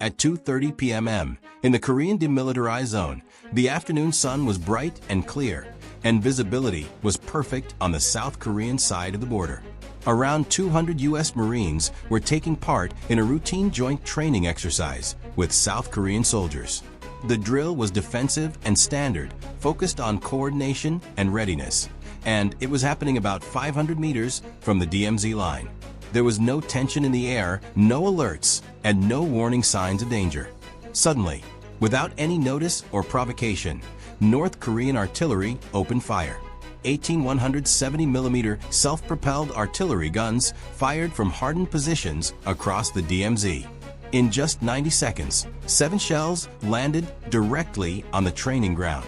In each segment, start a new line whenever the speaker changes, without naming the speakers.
At 2:30 p.m. in the Korean Demilitarized Zone, the afternoon sun was bright and clear, and visibility was perfect on the South Korean side of the border. Around 200 U.S. Marines were taking part in a routine joint training exercise with South Korean soldiers. The drill was defensive and standard, focused on coordination and readiness, and it was happening about 500 meters from the DMZ line. There was no tension in the air, no alerts, and no warning signs of danger. Suddenly, without any notice or provocation, North Korean artillery opened fire. 18 170mm self-propelled artillery guns fired from hardened positions across the DMZ. In just 90 seconds, 7 shells landed directly on the training ground.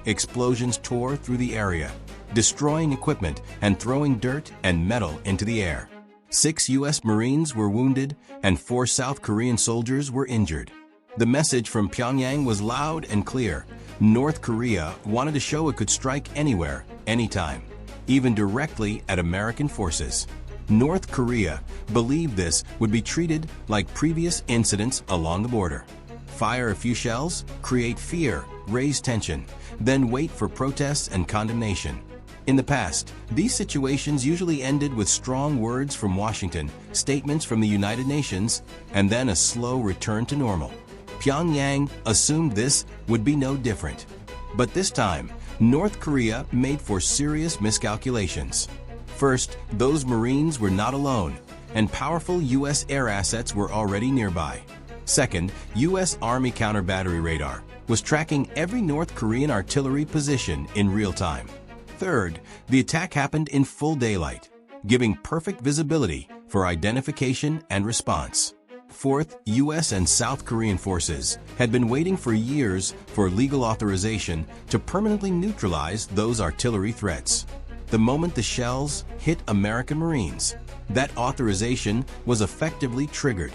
Explosions tore through the area, destroying equipment and throwing dirt and metal into the air. 6 U.S. Marines were wounded and 4 South Korean soldiers were injured. The message from Pyongyang was loud and clear. North Korea wanted to show it could strike anywhere, anytime, even directly at American forces. North Korea believed this would be treated like previous incidents along the border. Fire a few shells, create fear, raise tension, then wait for protests and condemnation. In the past, these situations usually ended with strong words from Washington, statements from the United Nations, and then a slow return to normal. Pyongyang assumed this would be no different. But this time, North Korea made for serious miscalculations. First, those Marines were not alone, and powerful U.S. air assets were already nearby. Second, U.S. Army counter-battery radar was tracking every North Korean artillery position in real time. Third, the attack happened in full daylight, giving perfect visibility for identification and response. Fourth, U.S. and South Korean forces had been waiting for years for legal authorization to permanently neutralize those artillery threats. The moment the shells hit American Marines, that authorization was effectively triggered.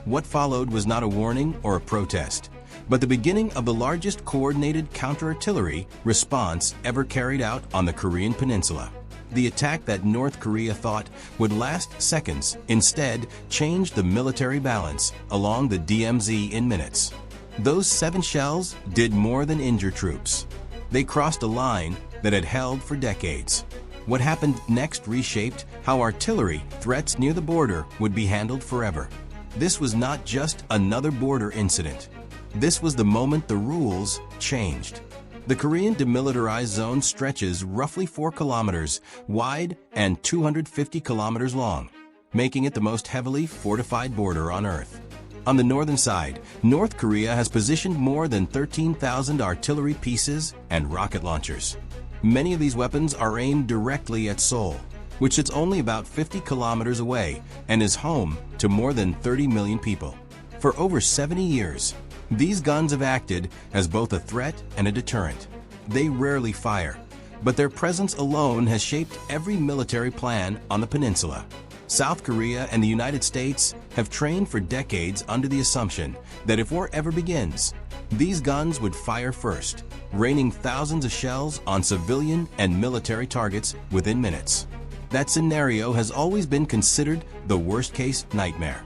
What followed was not a warning or a protest, but the beginning of the largest coordinated counter-artillery response ever carried out on the Korean Peninsula. The attack that North Korea thought would last seconds instead changed the military balance along the DMZ in minutes. Those 7 shells did more than injure troops. They crossed a line that had held for decades. What happened next reshaped how artillery threats near the border would be handled forever. This was not just another border incident. This was the moment the rules changed. The Korean Demilitarized Zone stretches roughly 4 kilometers wide and 250 kilometers long, making it the most heavily fortified border on Earth. On the northern side, North Korea has positioned more than 13,000 artillery pieces and rocket launchers. Many of these weapons are aimed directly at Seoul, which sits only about 50 kilometers away and is home to more than 30 million people. For over 70 years, these guns have acted as both a threat and a deterrent. They rarely fire, but their presence alone has shaped every military plan on the peninsula. South Korea and the United States have trained for decades under the assumption that if war ever begins, these guns would fire first, raining thousands of shells on civilian and military targets within minutes. That scenario has always been considered the worst-case nightmare.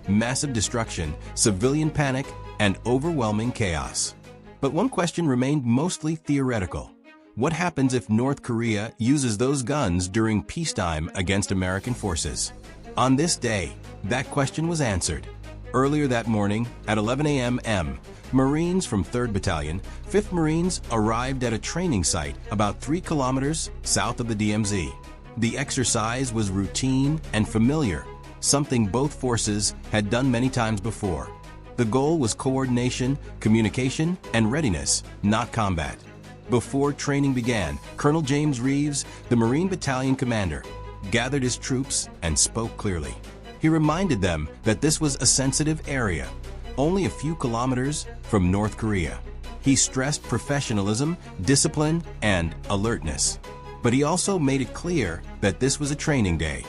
Massive destruction, civilian panic, and overwhelming chaos. But one question remained mostly theoretical. What happens if North Korea uses those guns during peacetime against American forces? On this day, that question was answered. Earlier that morning, at 11 a.m., Marines from 3rd Battalion, 5th Marines arrived at a training site about 3 kilometers south of the DMZ. The exercise was routine and familiar, something both forces had done many times before. The goal was coordination, communication, and readiness, not combat. Before training began, Colonel James Reeves, the Marine Battalion commander, gathered his troops and spoke clearly. He reminded them that this was a sensitive area, only a few kilometers from North Korea. He stressed professionalism, discipline, and alertness. But he also made it clear that this was a training day.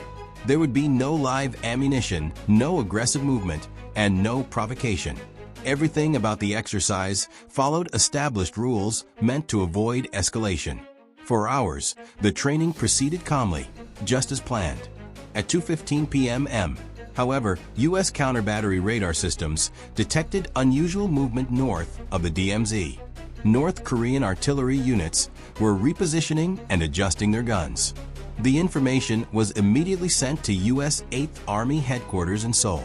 There would be no live ammunition, no aggressive movement, and no provocation. Everything about the exercise followed established rules meant to avoid escalation. For hours, the training proceeded calmly, just as planned. At 2:15 p.m., However, U.S. counter-battery radar systems detected unusual movement north of the DMZ. North Korean artillery units were repositioning and adjusting their guns. The information was immediately sent to U.S. 8th Army headquarters in Seoul.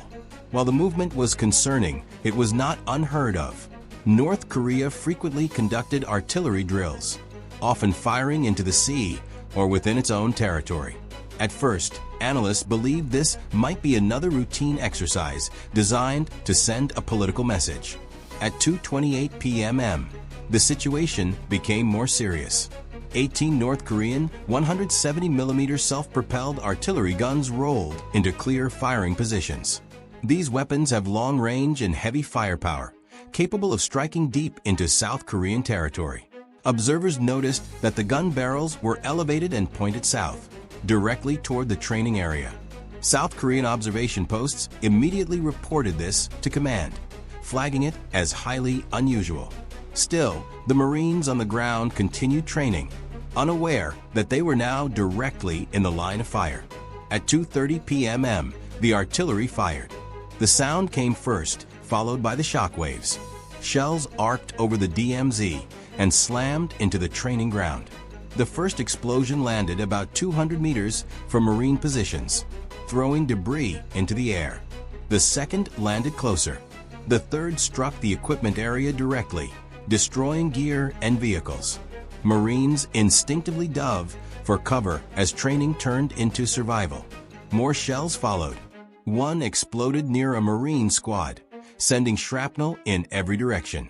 While the movement was concerning, it was not unheard of. North Korea frequently conducted artillery drills, often firing into the sea or within its own territory. At first, analysts believed this might be another routine exercise designed to send a political message. At 2:28 p.m., the situation became more serious. 18 North Korean 170mm self-propelled artillery guns rolled into clear firing positions. These weapons have long range and heavy firepower, capable of striking deep into South Korean territory. Observers noticed that the gun barrels were elevated and pointed south, directly toward the training area. South Korean observation posts immediately reported this to command, flagging it as highly unusual. Still, the Marines on the ground continued training, unaware that they were now directly in the line of fire. At 2:30 p.m., the artillery fired. The sound came first, followed by the shock waves. Shells arced over the DMZ and slammed into the training ground. The first explosion landed about 200 meters from Marine positions, throwing debris into the air. The second landed closer. The third struck the equipment area directly, destroying gear and vehicles. Marines instinctively dove for cover as training turned into survival. More shells followed. One exploded near a Marine squad, sending shrapnel in every direction.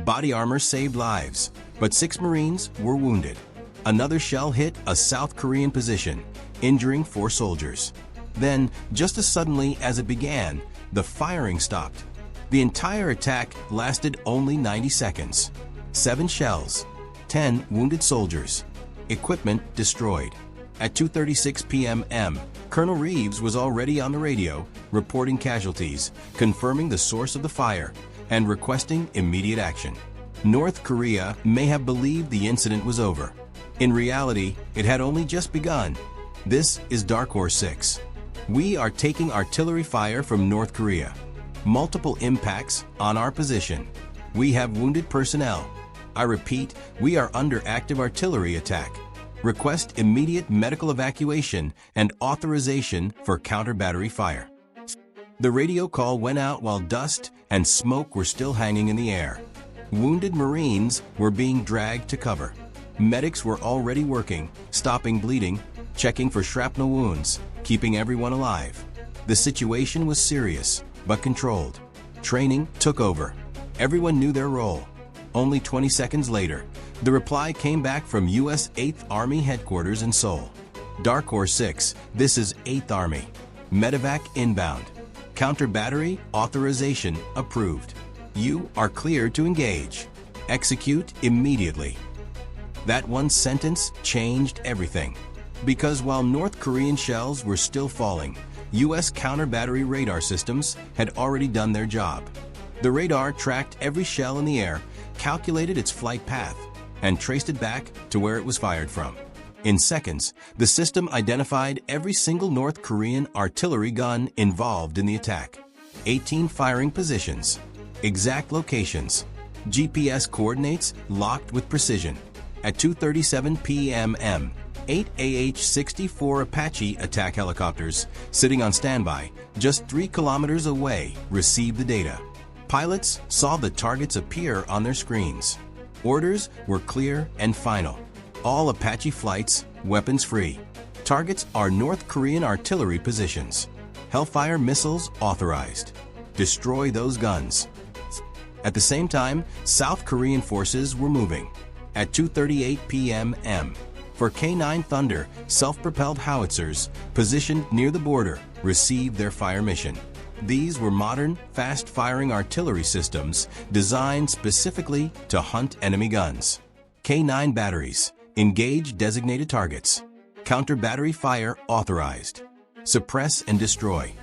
Body armor saved lives, but 6 Marines were wounded. Another shell hit a South Korean position, injuring 4 soldiers. Then, just as suddenly as it began, the firing stopped. The entire attack lasted only 90 seconds. 7 shells, 10 wounded soldiers, equipment destroyed. At 2:36 p.m., Colonel Reeves was already on the radio, reporting casualties, confirming the source of the fire, and requesting immediate action. North Korea may have believed the incident was over. In reality, it had only just begun. This is Dark Horse 6. We are taking artillery fire from North Korea. Multiple impacts on our position. We have wounded personnel. I repeat, we are under active artillery attack. Request immediate medical evacuation and authorization for counter-battery fire. The radio call went out while dust and smoke were still hanging in the air. Wounded Marines were being dragged to cover. Medics were already working, stopping bleeding, checking for shrapnel wounds, keeping everyone alive. The situation was serious, but controlled. Training took over. Everyone knew their role. Only 20 seconds later, the reply came back from U.S. 8th Army headquarters in Seoul. Dark Horse 6, this is 8th Army. Medevac inbound. Counter-battery authorization approved. You are cleared to engage. Execute immediately. That one sentence changed everything. Because while North Korean shells were still falling, U.S. counter-battery radar systems had already done their job. The radar tracked every shell in the air, calculated its flight path, and traced it back to where it was fired from. In seconds, the system identified every single North Korean artillery gun involved in the attack. 18 firing positions, exact locations, GPS coordinates locked with precision. At 2:37 p.m., 8 AH-64 Apache attack helicopters, sitting on standby just 3 kilometers away, received the data. Pilots saw the targets appear on their screens. Orders were clear and final. All Apache flights, weapons-free. Targets are North Korean artillery positions. Hellfire missiles authorized. Destroy those guns. At the same time, South Korean forces were moving. At 2:38 p.m., for K9 Thunder, self-propelled howitzers positioned near the border received their fire mission. These were modern, fast-firing artillery systems designed specifically to hunt enemy guns. K9 batteries engage designated targets. Counter-battery fire authorized. Suppress and destroy.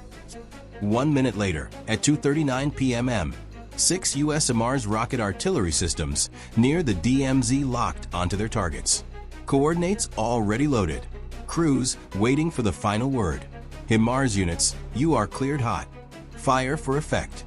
1 minute later, at 2:39 p.m., 6 U.S. Mars rocket artillery systems near the DMZ locked onto their targets. Coordinates already loaded. Crews waiting for the final word. HIMARS units, you are cleared hot. Fire for effect.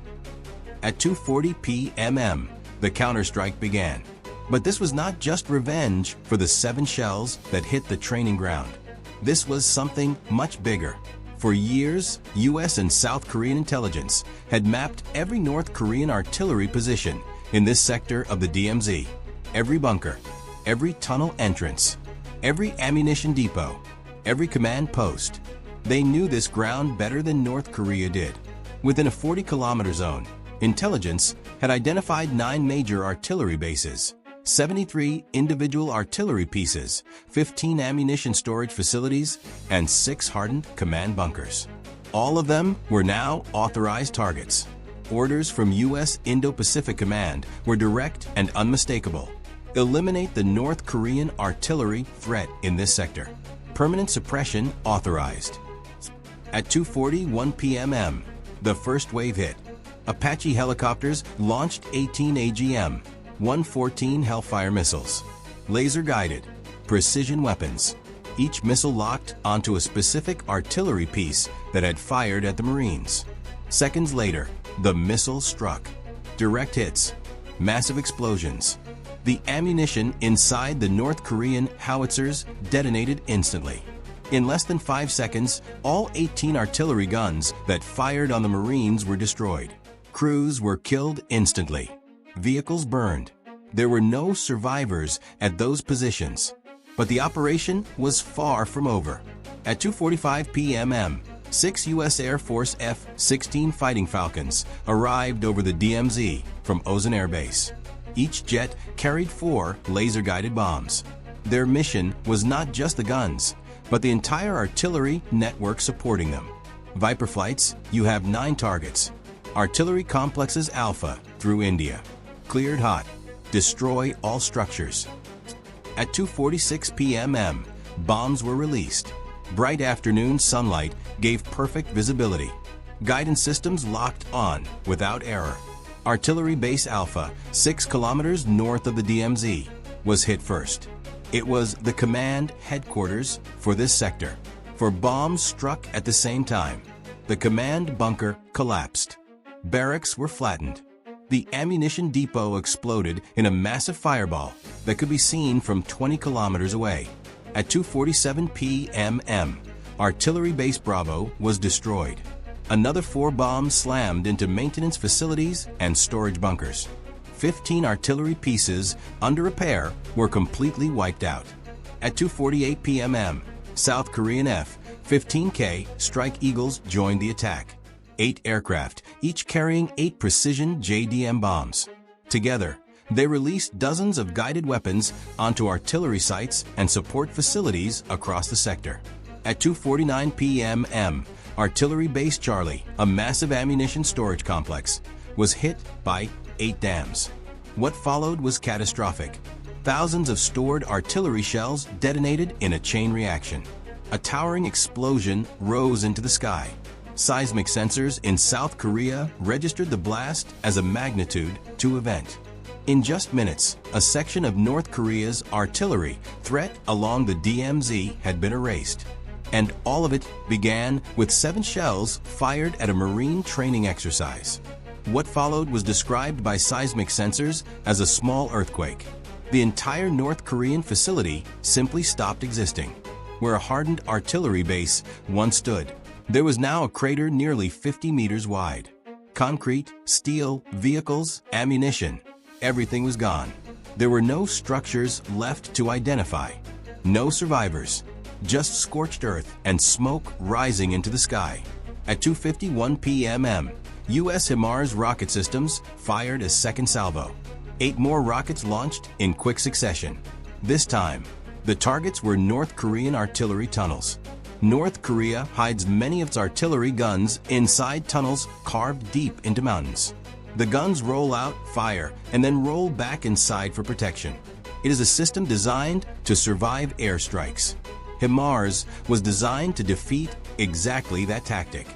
At 2:40 p.m., the counterstrike began. But this was not just revenge for the 7 shells that hit the training ground. This was something much bigger. For years, US and South Korean intelligence had mapped every North Korean artillery position in this sector of the DMZ. Every bunker, every tunnel entrance, every ammunition depot, every command post. They knew this ground better than North Korea did. Within a 40-kilometer zone, intelligence had identified 9 major artillery bases, 73 individual artillery pieces, 15 ammunition storage facilities, and 6 hardened command bunkers. All of them were now authorized targets. Orders from U.S. Indo-Pacific Command were direct and unmistakable. Eliminate the North Korean artillery threat in this sector. Permanent suppression authorized. At 2:41 p.m., the first wave hit. Apache helicopters launched 18 AGM-114 Hellfire missiles. Laser-guided, precision weapons. Each missile locked onto a specific artillery piece that had fired at the Marines. Seconds later, the missile struck. Direct hits, massive explosions. The ammunition inside the North Korean howitzers detonated instantly. In less than 5 seconds, all 18 artillery guns that fired on the Marines were destroyed. Crews were killed instantly. Vehicles burned. There were no survivors at those positions. But the operation was far from over. At 2:45 p.m., 6 U.S. Air Force F-16 Fighting Falcons arrived over the DMZ from Ozan Air Base. Each jet carried 4 laser-guided bombs. Their mission was not just the guns, but the entire artillery network supporting them. Viper flights, you have 9 targets. Artillery complexes Alpha through India. Cleared hot. Destroy all structures. At 2:46 p.m., bombs were released. Bright afternoon sunlight gave perfect visibility. Guidance systems locked on without error. Artillery Base Alpha, 6 kilometers north of the DMZ, was hit first. It was the command headquarters for this sector. For bombs struck at the same time, the command bunker collapsed. Barracks were flattened. The ammunition depot exploded in a massive fireball that could be seen from 20 kilometers away. At 2:47 p.m., Artillery Base Bravo was destroyed. Another 4 bombs slammed into maintenance facilities and storage bunkers. 15 artillery pieces under repair were completely wiped out. At 2:48 p.m., South Korean F-15K Strike Eagles joined the attack. 8 aircraft, each carrying 8 precision JDM bombs. Together, they released dozens of guided weapons onto artillery sites and support facilities across the sector. At 2:49 p.m., Artillery Base Charlie, a massive ammunition storage complex, was hit by 8 dams. What followed was catastrophic. Thousands of stored artillery shells detonated in a chain reaction. A towering explosion rose into the sky. Seismic sensors in South Korea registered the blast as a magnitude 2 event. In just minutes, a section of North Korea's artillery threat along the DMZ had been erased. And all of it began with 7 shells fired at a Marine training exercise. What followed was described by seismic sensors as a small earthquake. The entire North Korean facility simply stopped existing. Where a hardened artillery base once stood, there was now a crater nearly 50 meters wide. Concrete, steel, vehicles, ammunition, everything was gone. There were no structures left to identify. No survivors. Just scorched earth and smoke rising into the sky. At 2:51 p.m., U.S. HIMARS rocket systems fired a second salvo. 8 more rockets launched in quick succession. This time, the targets were North Korean artillery tunnels. North Korea hides many of its artillery guns inside tunnels carved deep into mountains. The guns roll out, fire, and then roll back inside for protection. It is a system designed to survive airstrikes. HIMARS was designed to defeat exactly that tactic.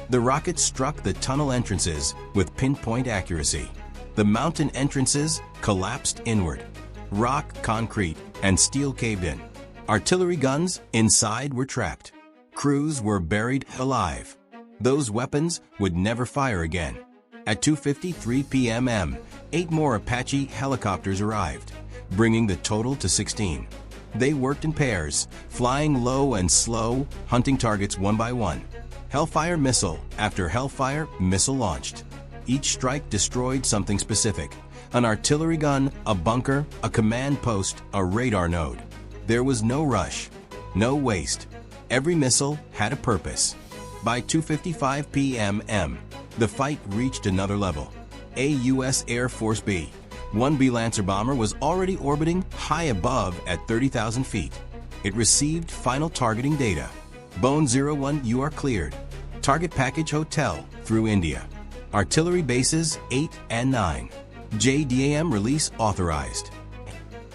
The rockets struck the tunnel entrances with pinpoint accuracy. The mountain entrances collapsed inward. Rock, concrete, and steel caved in. Artillery guns inside were trapped. Crews were buried alive. Those weapons would never fire again. At 2:53 p.m., 8 more Apache helicopters arrived, bringing the total to 16. They worked in pairs, flying low and slow, hunting targets one by one. Hellfire missile after Hellfire missile launched. Each strike destroyed something specific: an artillery gun, a bunker, a command post, a radar node. There was no rush, no waste. Every missile had a purpose. By 2:55 p.m., the fight reached another level. A U.S. Air Force B-1B Lancer bomber was already orbiting high above at 30,000 feet. It received final targeting data. Bone 01, you are cleared. Target package hotel through India. Artillery bases 8 and 9. JDAM release authorized.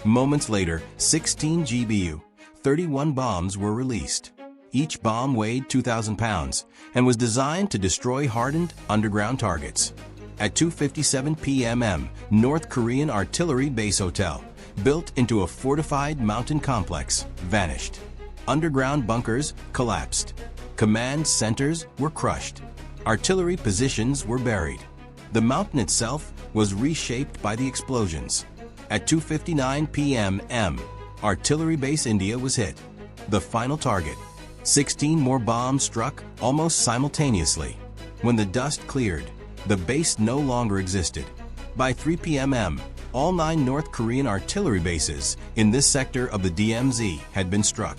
Moments later, 16 GBU, 31 bombs were released. Each bomb weighed 2,000 pounds and was designed to destroy hardened underground targets. At 2:57 p.m., North Korean artillery base hotel, built into a fortified mountain complex, vanished. Underground bunkers collapsed. Command centers were crushed. Artillery positions were buried. The mountain itself was reshaped by the explosions. At 2:59 p.m., Artillery Base India was hit. The final target. 16 more bombs struck almost simultaneously. When the dust cleared, the base no longer existed. By 3 p.m., all 9 North Korean artillery bases in this sector of the DMZ had been struck.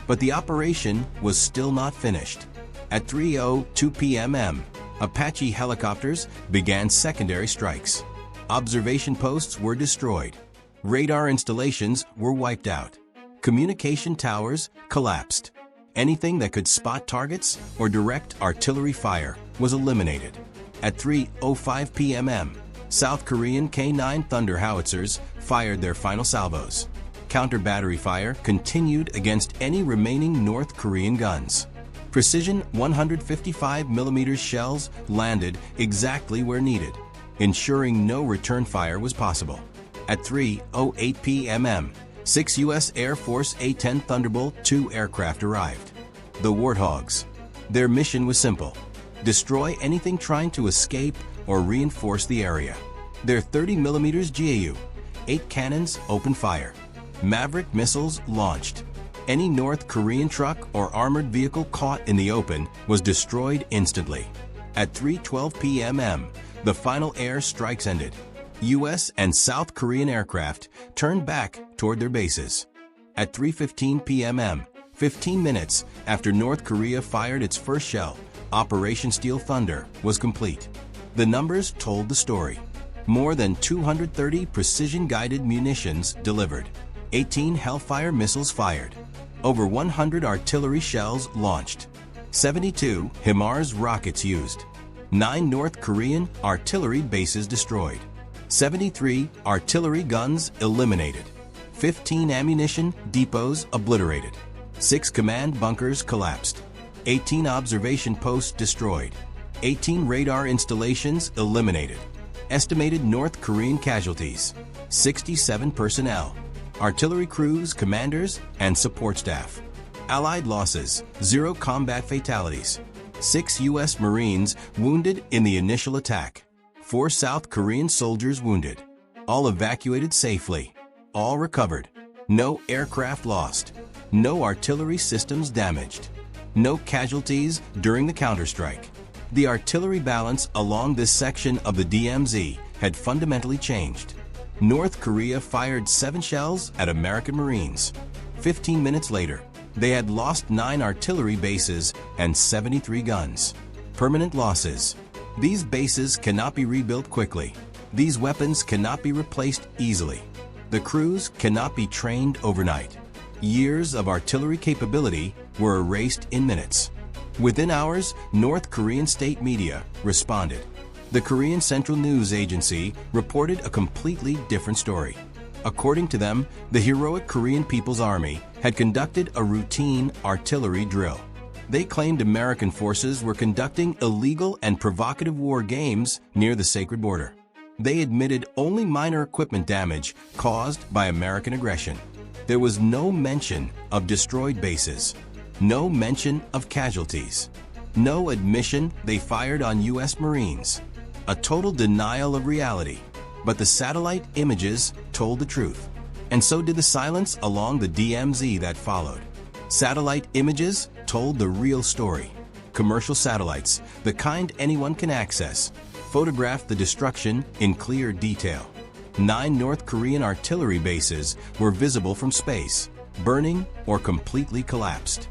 But the operation was still not finished. At 3:02 p.m., Apache helicopters began secondary strikes. Observation posts were destroyed. Radar installations were wiped out. Communication towers collapsed. Anything that could spot targets or direct artillery fire was eliminated. At 3:05 p.m., South Korean K-9 Thunder howitzers fired their final salvos. Counter-battery fire continued against any remaining North Korean guns. Precision 155mm shells landed exactly where needed, ensuring no return fire was possible. At 3:08 p.m., 6 U.S. Air Force A-10 Thunderbolt II aircraft arrived. The Warthogs. Their mission was simple: destroy anything trying to escape or reinforce the area. Their 30mm GAU, 8 cannons opened fire. Maverick missiles launched. Any North Korean truck or armored vehicle caught in the open was destroyed instantly. At 3:12 p.m., the final air strikes ended. U.S. and South Korean aircraft turned back toward their bases. At 3:15 p.m., 15 minutes after North Korea fired its first shell, Operation Steel Thunder was complete. The numbers told the story. More than 230 precision-guided munitions delivered. 18 Hellfire missiles fired. Over 100 artillery shells launched. 72 HIMARS rockets used. 9 North Korean artillery bases destroyed. 73 artillery guns eliminated. 15 ammunition depots obliterated. 6 command bunkers collapsed. 18 observation posts destroyed. 18 radar installations eliminated. Estimated North Korean casualties: 67 personnel, artillery crews, commanders, and support staff. Allied losses: 0 combat fatalities. 6 U.S. Marines wounded in the initial attack. 4 South Korean soldiers wounded. All evacuated safely. All recovered. No aircraft lost. No artillery systems damaged. No casualties during the counterstrike. The artillery balance along this section of the DMZ had fundamentally changed. North Korea fired 7 shells at American Marines. 15 minutes later, they had lost 9 artillery bases and 73 guns. Permanent losses. These bases cannot be rebuilt quickly. These weapons cannot be replaced easily. The crews cannot be trained overnight. Years of artillery capability were erased in minutes. Within hours, North Korean state media responded. The Korean Central News Agency reported a completely different story. According to them, the heroic Korean People's Army had conducted a routine artillery drill. They claimed American forces were conducting illegal and provocative war games near the sacred border. They admitted only minor equipment damage caused by American aggression. There was no mention of destroyed bases. No mention of casualties. No admission they fired on U.S. Marines. A total denial of reality. But the satellite images told the truth. And so did the silence along the DMZ that followed. Satellite images told the real story. Commercial satellites, the kind anyone can access, photographed the destruction in clear detail. 9 North Korean artillery bases were visible from space, burning or completely collapsed.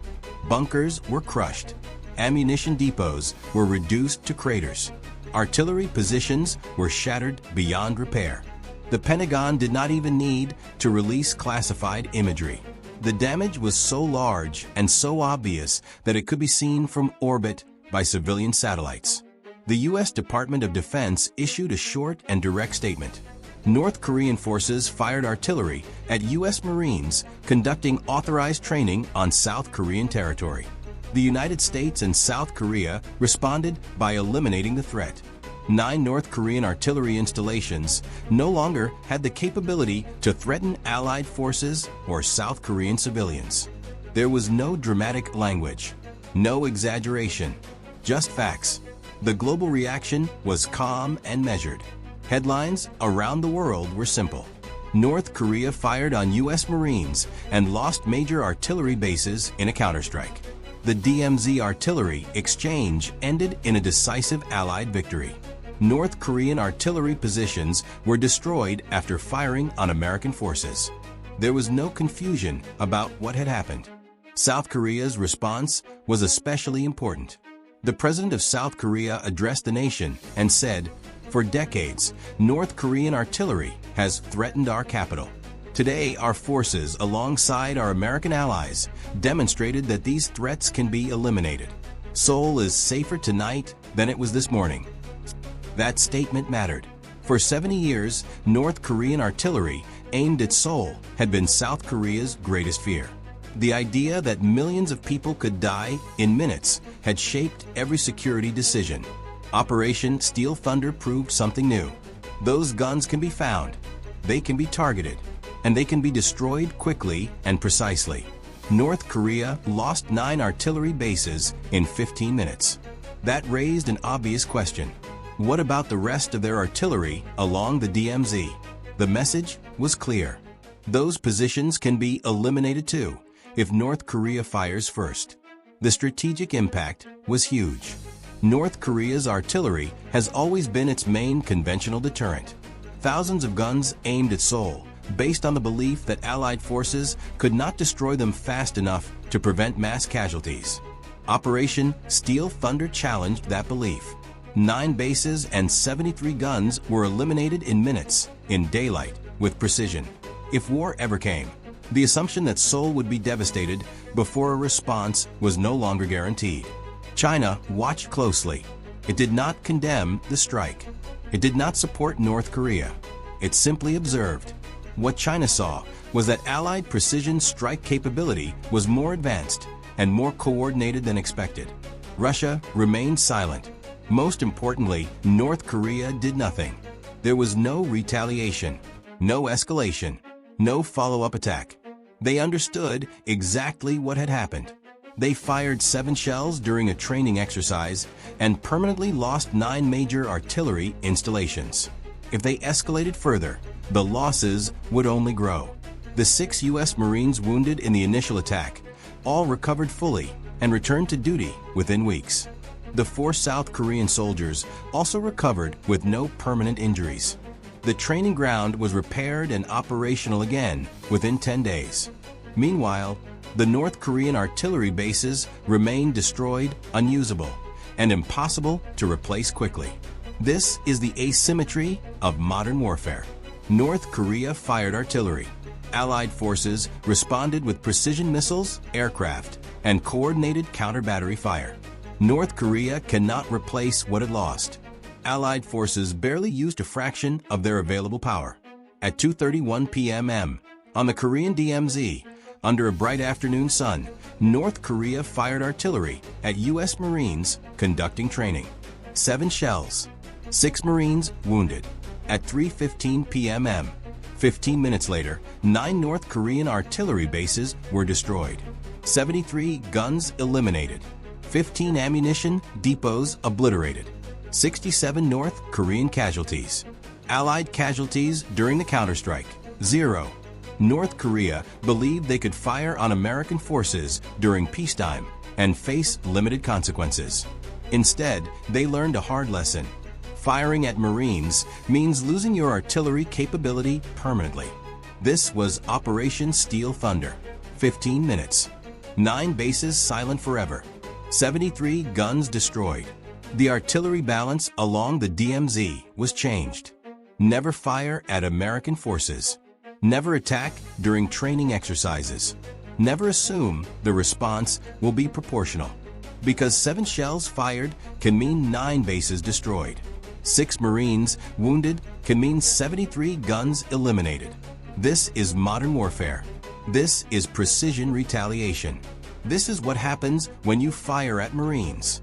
Bunkers were crushed. Ammunition depots were reduced to craters. Artillery positions were shattered beyond repair. The Pentagon did not even need to release classified imagery. The damage was so large and so obvious that it could be seen from orbit by civilian satellites. The U.S. Department of Defense issued a short and direct statement. North Korean forces fired artillery at U.S. Marines conducting authorized training on South Korean territory. The United States and South Korea responded by eliminating the threat. 9 North Korean artillery installations no longer had the capability to threaten Allied forces or South Korean civilians. There was no dramatic language, no exaggeration, just facts. The global reaction was calm and measured. Headlines around the world were simple. North Korea fired on U.S. Marines and lost major artillery bases in a counterstrike. The DMZ artillery exchange ended in a decisive Allied victory. North Korean artillery positions were destroyed after firing on American forces. There was no confusion about what had happened. South Korea's response was especially important. The president of South Korea addressed the nation and said, "For decades, North Korean artillery has threatened our capital. Today, our forces, alongside our American allies, demonstrated that these threats can be eliminated. Seoul is safer tonight than it was this morning." That statement mattered. For 70 years, North Korean artillery aimed at Seoul had been South Korea's greatest fear. The idea that millions of people could die in minutes had shaped every security decision. Operation Steel Thunder proved something new. Those guns can be found, they can be targeted, and they can be destroyed quickly and precisely. North Korea lost 9 artillery bases in 15 minutes. That raised an obvious question. What about the rest of their artillery along the DMZ? The message was clear. Those positions can be eliminated too, if North Korea fires first. The strategic impact was huge. North Korea's artillery has always been its main conventional deterrent. Thousands of guns aimed at Seoul, based on the belief that Allied forces could not destroy them fast enough to prevent mass casualties. Operation Steel Thunder challenged that belief. 9 bases and 73 guns were eliminated in minutes, in daylight, with precision. If war ever came, the assumption that Seoul would be devastated before a response was no longer guaranteed. China watched closely. It did not condemn the strike. It did not support North Korea. It simply observed. What China saw was that Allied precision strike capability was more advanced and more coordinated than expected. Russia remained silent. Most importantly, North Korea did nothing. There was no retaliation, no escalation, no follow-up attack. They understood exactly what had happened. They fired 7 shells during a training exercise and permanently lost 9 major artillery installations. If they escalated further, the losses would only grow. The 6 U.S. Marines wounded in the initial attack all recovered fully and returned to duty within weeks. The 4 South Korean soldiers also recovered with no permanent injuries. The training ground was repaired and operational again within 10 days. Meanwhile, the North Korean artillery bases remained destroyed, unusable, and impossible to replace quickly. This is the asymmetry of modern warfare. North Korea fired artillery. Allied forces responded with precision missiles, aircraft, and coordinated counter-battery fire. North Korea cannot replace what it lost. Allied forces barely used a fraction of their available power. At 2:31 p.m. on the Korean DMZ, under a bright afternoon sun, North Korea fired artillery at U.S. Marines conducting training. 7 shells, 6 Marines wounded. At 3:15 p.m., 15 minutes later, 9 North Korean artillery bases were destroyed. 73 guns eliminated. 15 ammunition depots obliterated. 67 North Korean casualties. Allied casualties during the counterstrike, 0. North Korea believed they could fire on American forces during peacetime and face limited consequences. Instead, they learned a hard lesson. Firing at Marines means losing your artillery capability permanently. This was Operation Steel Thunder. 15 minutes. 9 bases silent forever. 73 guns destroyed. The artillery balance along the DMZ was changed. Never fire at American forces. Never attack during training exercises. Never assume the response will be proportional. Because 7 shells fired can mean 9 bases destroyed. 6 Marines wounded can mean 73 guns eliminated. This is modern warfare. This is precision retaliation. This is what happens when you fire at Marines.